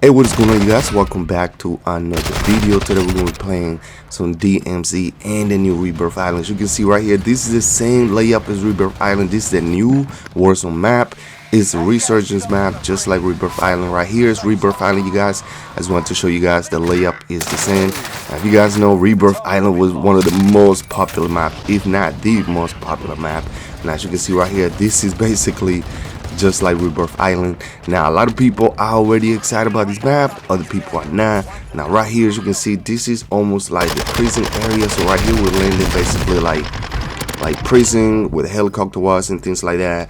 Hey, what is going on, you guys? Welcome back to another video. Today we're going to be playing some DMZ and the new Rebirth Island. As you can see right here, this is the same layup as Rebirth Island. This is the new Warzone map. It's a Resurgence map, just like Rebirth Island. Right here is Rebirth Island, you guys. I just wanted to show you guys the layup is the same. Now, if you guys know, Rebirth Island was one of the most popular maps, if not the most popular map. And as you can see right here, this is basically just like Rebirth Island. Now, a lot of people are already excited about this map, other people are not. Now, right here, as you can see, this is almost like the prison area. So right here, we're landing basically like prison with helicopter wars and things like that.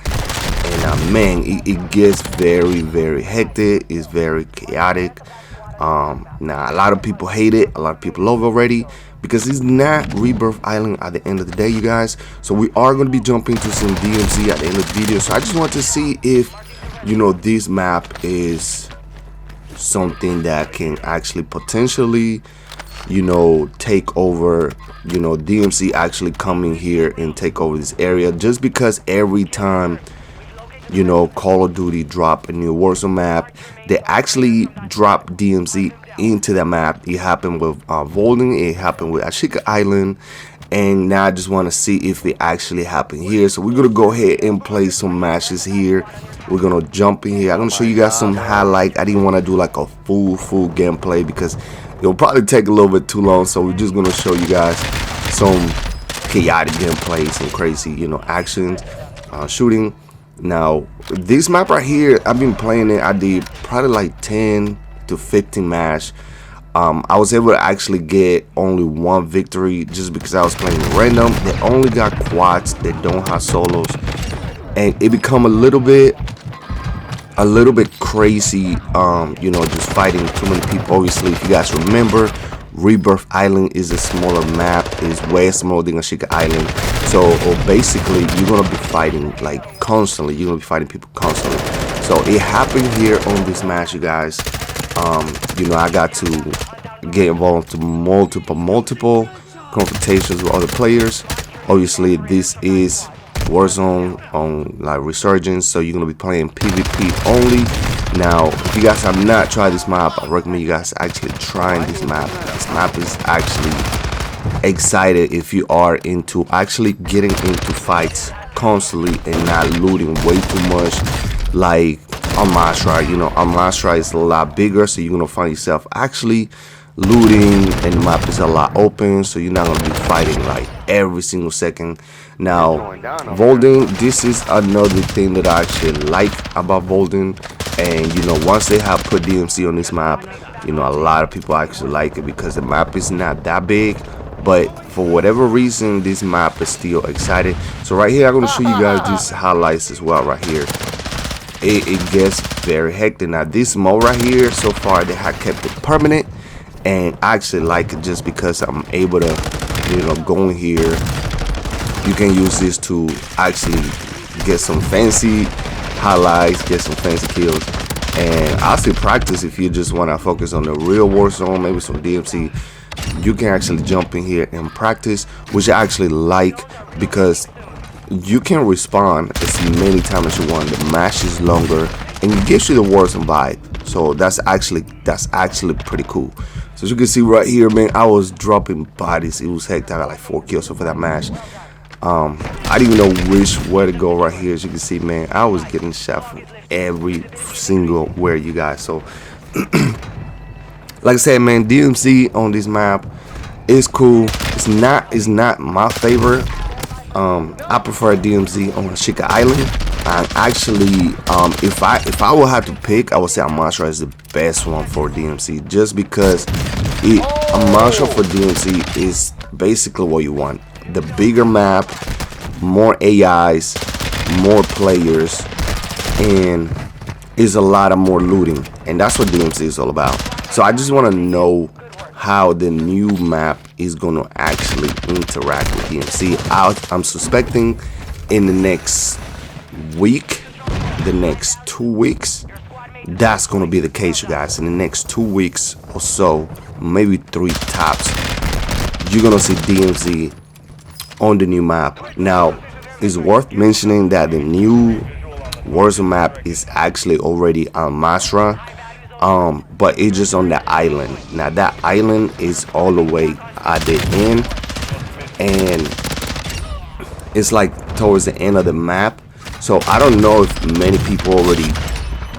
And man, it gets very hectic. It's very chaotic. Now, a lot of people hate it, a lot of people love it already, because it's not Rebirth Island at the end of the day, you guys. So we are going to be jumping to some DMZ at the end of the video. So I just want to see if, you know, this map is something that can actually potentially, you know, take over, you know, DMZ actually coming here and take over this area. Just because every time, you know, Call of Duty drop a new Warzone map, they actually drop DMZ into that map. It happened with Volden, it happened with Ashika Island, and now I just want to see if it actually happened here. So we're gonna go ahead and play some matches here. We're gonna jump in here. I'm gonna show you guys some highlight. I didn't want to do like a full gameplay because it'll probably take a little bit too long. So we're just gonna show you guys some chaotic gameplay, some crazy, you know, actions, shooting. Now, this map right here, I've been playing it. I did probably like 10 to 15 match. I was able to actually get only one victory just because I was playing random. They only got quads, they don't have solos, and it become a little bit crazy, you know, just fighting too many people. Obviously, if you guys remember, Rebirth Island is a smaller map, is way smaller than Ashika Island. So basically, you're gonna be fighting like constantly. You're gonna be fighting people constantly. So it happened here on this match, you guys. You know, I got to get involved to multiple confrontations with other players. Obviously, this is Warzone on like Resurgence, so you're gonna be playing PvP only. Now, if you guys have not tried this map, I recommend you guys actually trying this map. This map is actually excited if you are into actually getting into fights constantly and not looting way too much like on Masra. You know, on Masra is a lot bigger, so you're gonna find yourself actually looting, and the map is a lot open, so you're not gonna be fighting like every single second. Now, Volden, this is another thing that I actually like about Volden. And you know, once they have put DMZ on this map, you know, a lot of people actually like it because the map is not that big, but for whatever reason, this map is still exciting. So right here, I'm going to show you guys these highlights as well. Right here, it gets very hectic. Now, this mode right here, so far they have kept it permanent, and I actually like it just because I'm able to, you know, go in here. You can use this to actually get some fancy highlights, get some fancy kills, and I still practice. If you just want to focus on the real Warzone, maybe some DMZ, you can actually jump in here and practice, which I actually like because you can respawn as many times as you want. The match is longer and it gives you the Warzone vibe, so that's actually pretty cool. So as you can see right here, man, I was dropping bodies. It was hectic. I got like 4 kills for that match. I didn't even know which way to go right here. As you can see, man, I was getting shot from every single where, you guys. So like I said, man, DMZ on this map is cool. It's not my favorite. I prefer DMZ on Ashika Island. And actually, if I would have to pick, I would say Amasra is the best one for DMZ, just because Amasra for DMZ is basically what you want. The bigger map, more AIs, more players, and is a lot of more looting, and that's what DMZ is all about. So I just want to know how the new map is going to actually interact with DMZ. I'm suspecting in the next week, the next 2 weeks, that's going to be the case, you guys. In the next 2 weeks or so, maybe 3 tops, you're going to see DMZ on the new map. Now, it's worth mentioning that the new Warzone map is actually already on Masra. but it's just on the island. Now that island is all the way at the end, and it's like towards the end of the map. So I don't know if many people already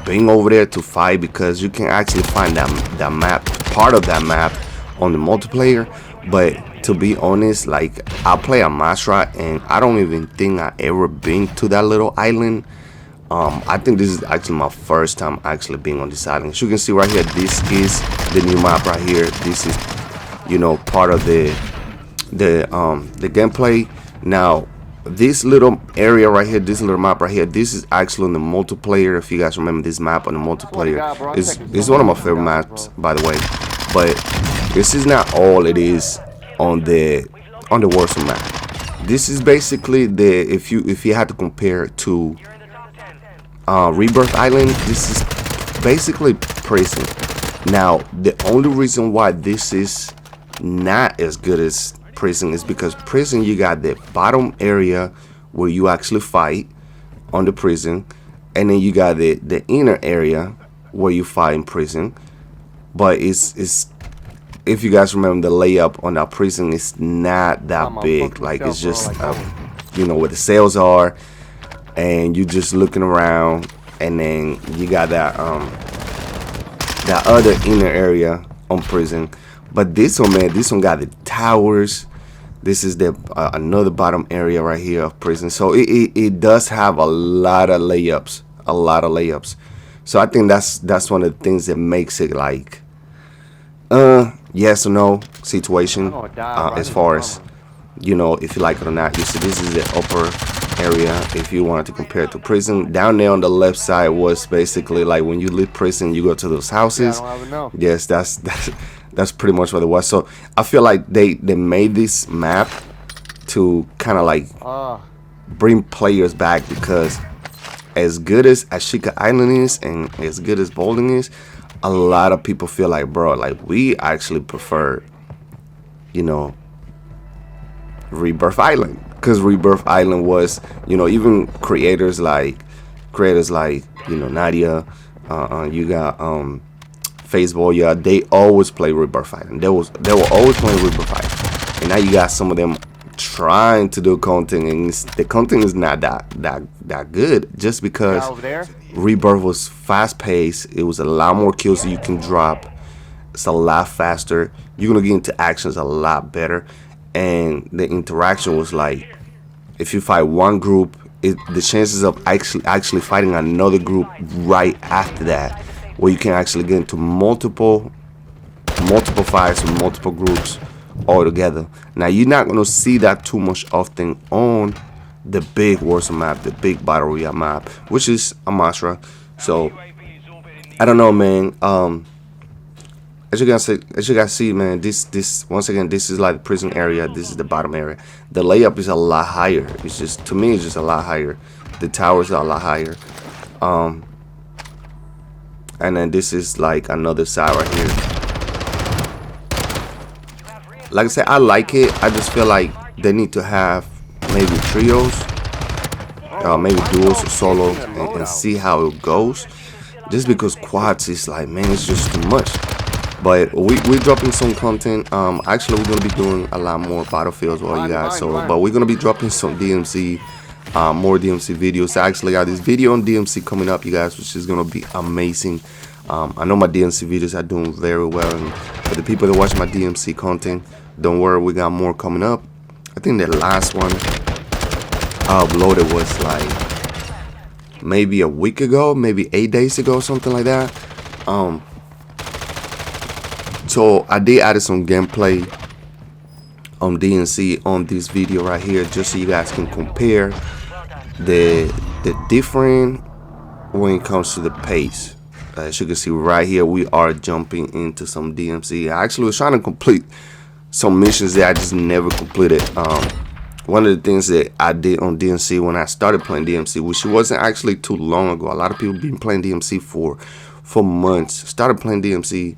been over there to fight, because you can actually find that map, part of that map, on the multiplayer. But to be honest, like, I play a Masra and I don't even think I ever been to that little island. I think this is actually my first time actually being on this island. As you can see right here, this is the new map right here. This is, you know, part of the gameplay. Now this little area right here, this little map right here, this is actually on the multiplayer. If you guys remember this map on the multiplayer, is one of my favorite maps, by the way. But this is not all it is on the Warzone map. This is basically the, if you had to compare to Rebirth Island, this is basically prison. Now the only reason why this is not as good as prison is because prison, you got the bottom area where you actually fight on the prison, and then you got the inner area where you fight in prison. But it's if you guys remember, the layup on that prison is not that big. Like, it's just you know where the cells are, and you just looking around, and then you got that other inner area on prison. But this one, man, this one got the towers. This is the another bottom area right here of prison. So it does have a lot of layups, So I think that's one of the things that makes it like yes or no situation, as far as, you know, if you like it or not. You see, this is the upper area. If you wanted to compare it to prison, down there on the left side was basically like when you leave prison, you go to those houses. Yes, that's pretty much what it was. So I feel like they made this map to kind of like bring players back, because as good as Ashika Island is and as good as Bowling is, a lot of people feel like, bro, like, we actually prefer, you know, Rebirth Island, because Rebirth Island was, you know, even creators like you know, Nadia, you got Facebook, yeah, they always play Rebirth Island. They were always playing Rebirth Island, and now you got some of them trying to do content, and the content is not that good, just because Rebirth was fast paced. It was a lot more kills that you can drop. It's a lot faster. You're gonna get into actions a lot better, and the interaction was like, if you fight one group, the chances of actually fighting another group right after that, where you can actually get into multiple fights with multiple groups all together. Now you're not gonna see that too much often on the big Warzone map, the big battle royale map, which is a Masra. So I don't know, man. As you guys see, man, this once again, this is like the prison area. This is the bottom area. The layup is a lot higher. It's just, to me, it's just a lot higher. The towers are a lot higher. And then this is like another side right here. Like I said, I like it. I just feel like they need to have maybe trios, maybe duos or solos, and see how it goes. Just because quads is like, man, it's just too much. But we're dropping some content. Actually, we're gonna be doing a lot more battlefields for you guys. So, but we're gonna be dropping some DMC, more DMC videos. I actually got this video on DMC coming up, you guys, which is gonna be amazing. I know my DMC videos are doing very well, and for the people that watch my DMC content, don't worry, we got more coming up. I think the last one I uploaded was like maybe a week ago, maybe 8 days ago, something like that. So I did add some gameplay on DNC on this video right here, just so you guys can compare the different when it comes to the pace. As you can see right here, we are jumping into some DMC. I actually was trying to complete some missions that I just never completed. One of the things that I did on DMC when I started playing DMC, which wasn't actually too long ago. A lot of people been playing DMC for months. Started playing DMC.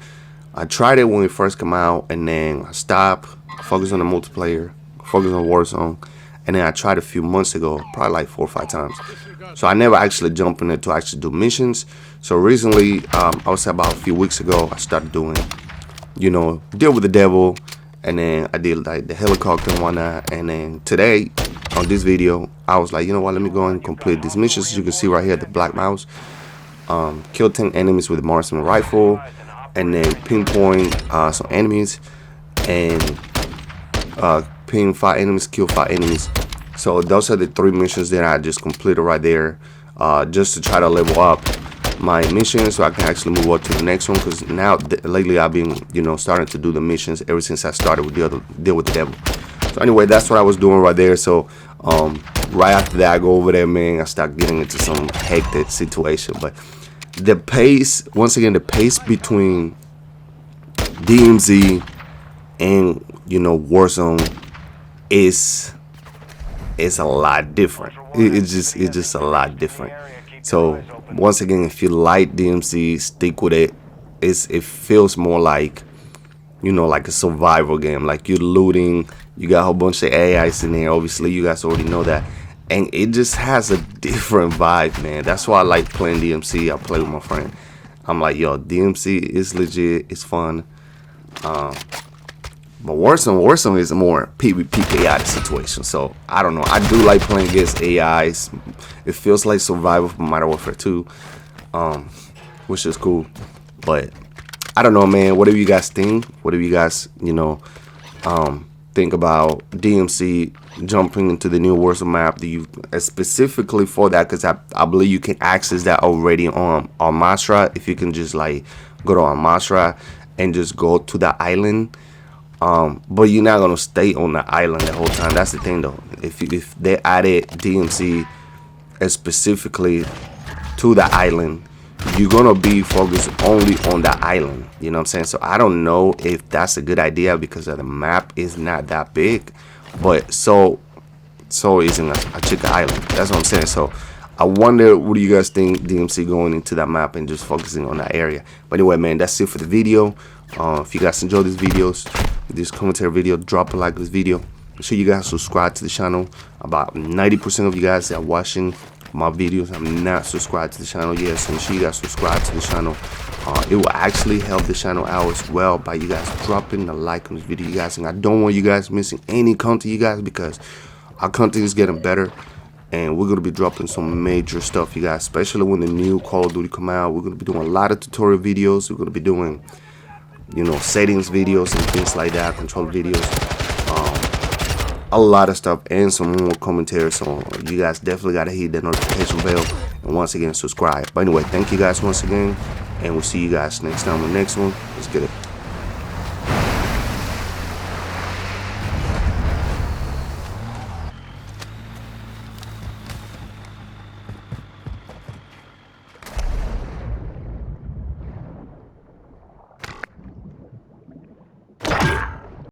I tried it when it first came out, and then I stopped, focused on the multiplayer, focused on Warzone, and then I tried a few months ago, probably like 4 or 5 times. So I never actually jumped in it to actually do missions. So recently, I would say about a few weeks ago, I started doing, you know, deal with the devil, and then I did like the helicopter and whatnot. And then today, on this video, I was like, you know what, let me go and complete these missions. As you can see right here, the black mouse. Kill 10 enemies with a marksman rifle, and then pinpoint some enemies, and pin 5 enemies, kill 5 enemies. So those are the 3 missions that I just completed right there, just to try to level up my mission so I can actually move on to the next one. Because now lately I've been, you know, starting to do the missions ever since I started with the other deal with the devil. So anyway, that's what I was doing right there. So right after that, I go over there, man, I start getting into some hectic situation. But the pace, once again, the pace between DMZ and, you know, Warzone is a lot different. It's just a lot different. So once again, if you like DMZ, stick with it. It feels more like, you know, like a survival game. Like you're looting, you got a whole bunch of AIs in there. Obviously, you guys already know that. And it just has a different vibe, man. That's why I like playing DMZ. I play with my friend. I'm like, yo, DMZ is legit. It's fun. But Warzone is a more PvP AI situation. So I don't know. I do like playing against AIs. It feels like survival from Modern Warfare 2, which is cool. But I don't know, man. What do you guys think? What do you guys, you know, think about DMZ jumping into the new Warzone map? Do you specifically for that? Because I believe you can access that already on Masra. If you can just like go to Masra and just go to the island. But you're not gonna stay on the island the whole time. That's the thing, though. If they added DMZ specifically to the island, you're gonna be focused only on the island. You know what I'm saying? So I don't know if that's a good idea because the map is not that big, but so isn't a chicken island. That's what I'm saying. So I wonder, what do you guys think DMZ going into that map and just focusing on that area? But anyway, man, that's it for the video. If you guys enjoy these videos, this commentary video, drop a like this video. Make sure you guys subscribe to the channel. About 90% of you guys that are watching my videos, I'm not subscribed to the channel yet, so make sure you guys subscribe to the channel. It will actually help the channel out as well by you guys dropping a like on this video, you guys. And I don't want you guys missing any content, you guys, because our content is getting better. And we're going to be dropping some major stuff, you guys, especially when the new Call of Duty come out. We're going to be doing a lot of tutorial videos. We're going to be doing, you know, settings videos and things like that, control videos, a lot of stuff, and some more commentary. So you guys definitely got to hit that notification bell, and once again, subscribe. But anyway, thank you guys once again, and we'll see you guys next time on the next one. Let's get it.